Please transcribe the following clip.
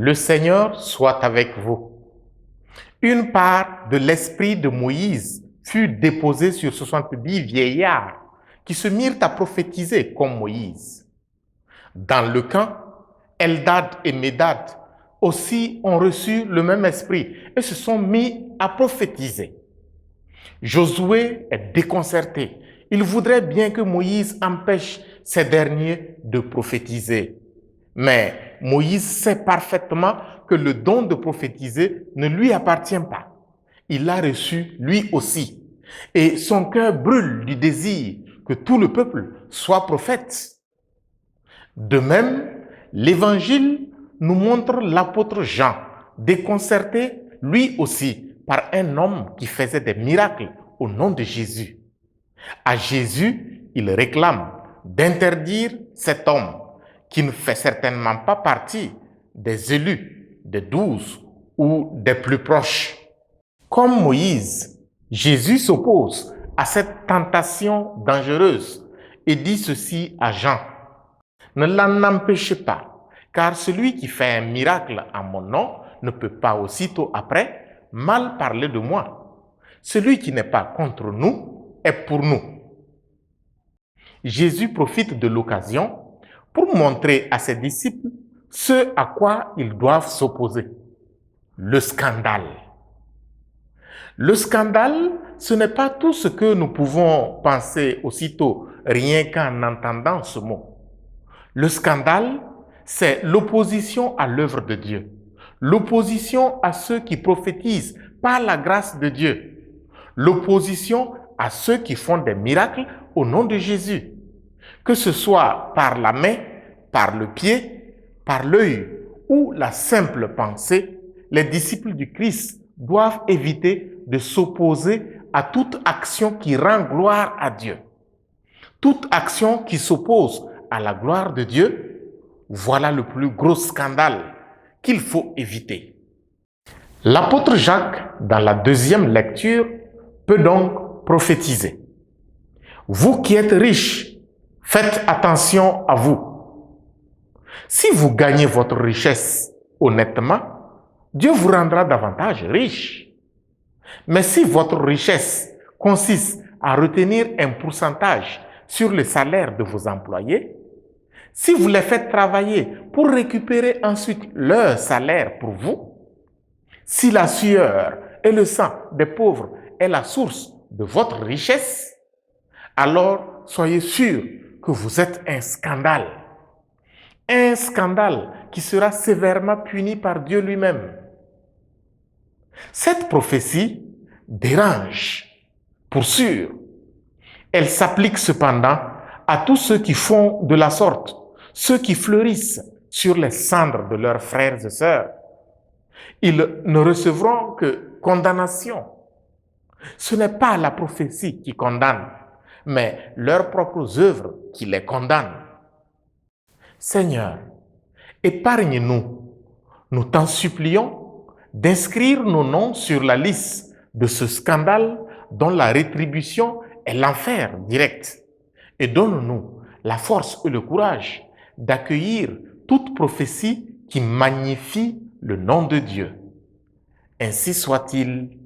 Le Seigneur soit avec vous. Une part de l'esprit de Moïse fut déposée sur 70 vieillards qui se mirent à prophétiser comme Moïse. Dans le camp, Eldad et Médad aussi ont reçu le même esprit et se sont mis à prophétiser. Josué est déconcerté. Il voudrait bien que Moïse empêche ces derniers de prophétiser. Mais Moïse sait parfaitement que le don de prophétiser ne lui appartient pas. Il l'a reçu lui aussi. Et son cœur brûle du désir que tout le peuple soit prophète. De même, l'Évangile nous montre l'apôtre Jean, déconcerté lui aussi par un homme qui faisait des miracles au nom de Jésus. À Jésus, il réclame d'interdire cet homme qui ne fait certainement pas partie des élus, des 12 ou des plus proches. Comme Moïse, Jésus s'oppose à cette tentation dangereuse et dit ceci à Jean: ne l'en empêchez pas, car celui qui fait un miracle en mon nom ne peut pas aussitôt après mal parler de moi. Celui qui n'est pas contre nous est pour nous. Jésus profite de l'occasion pour montrer à ses disciples ce à quoi ils doivent s'opposer: le scandale. Le scandale, ce n'est pas tout ce que nous pouvons penser aussitôt, rien qu'en entendant ce mot. Le scandale, c'est l'opposition à l'œuvre de Dieu, l'opposition à ceux qui prophétisent par la grâce de Dieu, l'opposition à ceux qui font des miracles au nom de Jésus, que ce soit par la main, par le pied, par l'œil ou la simple pensée. Les disciples du Christ doivent éviter de s'opposer à toute action qui rend gloire à Dieu. Toute action qui s'oppose à la gloire de Dieu, voilà le plus gros scandale qu'il faut éviter. L'apôtre Jacques, dans la deuxième lecture, peut donc prophétiser. Vous qui êtes riches, faites attention à vous. Si vous gagnez votre richesse honnêtement, Dieu vous rendra davantage riche. Mais si votre richesse consiste à retenir un pourcentage sur le salaire de vos employés, si vous les faites travailler pour récupérer ensuite leur salaire pour vous, si la sueur et le sang des pauvres est la source de votre richesse, alors soyez sûrs que vous êtes un scandale. Un scandale qui sera sévèrement puni par Dieu lui-même. Cette prophétie dérange, pour sûr. Elle s'applique cependant à tous ceux qui font de la sorte, ceux qui fleurissent sur les cendres de leurs frères et sœurs. Ils ne recevront que condamnation. Ce n'est pas la prophétie qui condamne, mais leurs propres œuvres qui les condamnent. Seigneur, épargne-nous. Nous t'en supplions d'inscrire nos noms sur la liste de ce scandale dont la rétribution est l'enfer direct. Et donne-nous la force et le courage d'accueillir toute prophétie qui magnifie le nom de Dieu. Ainsi soit-il.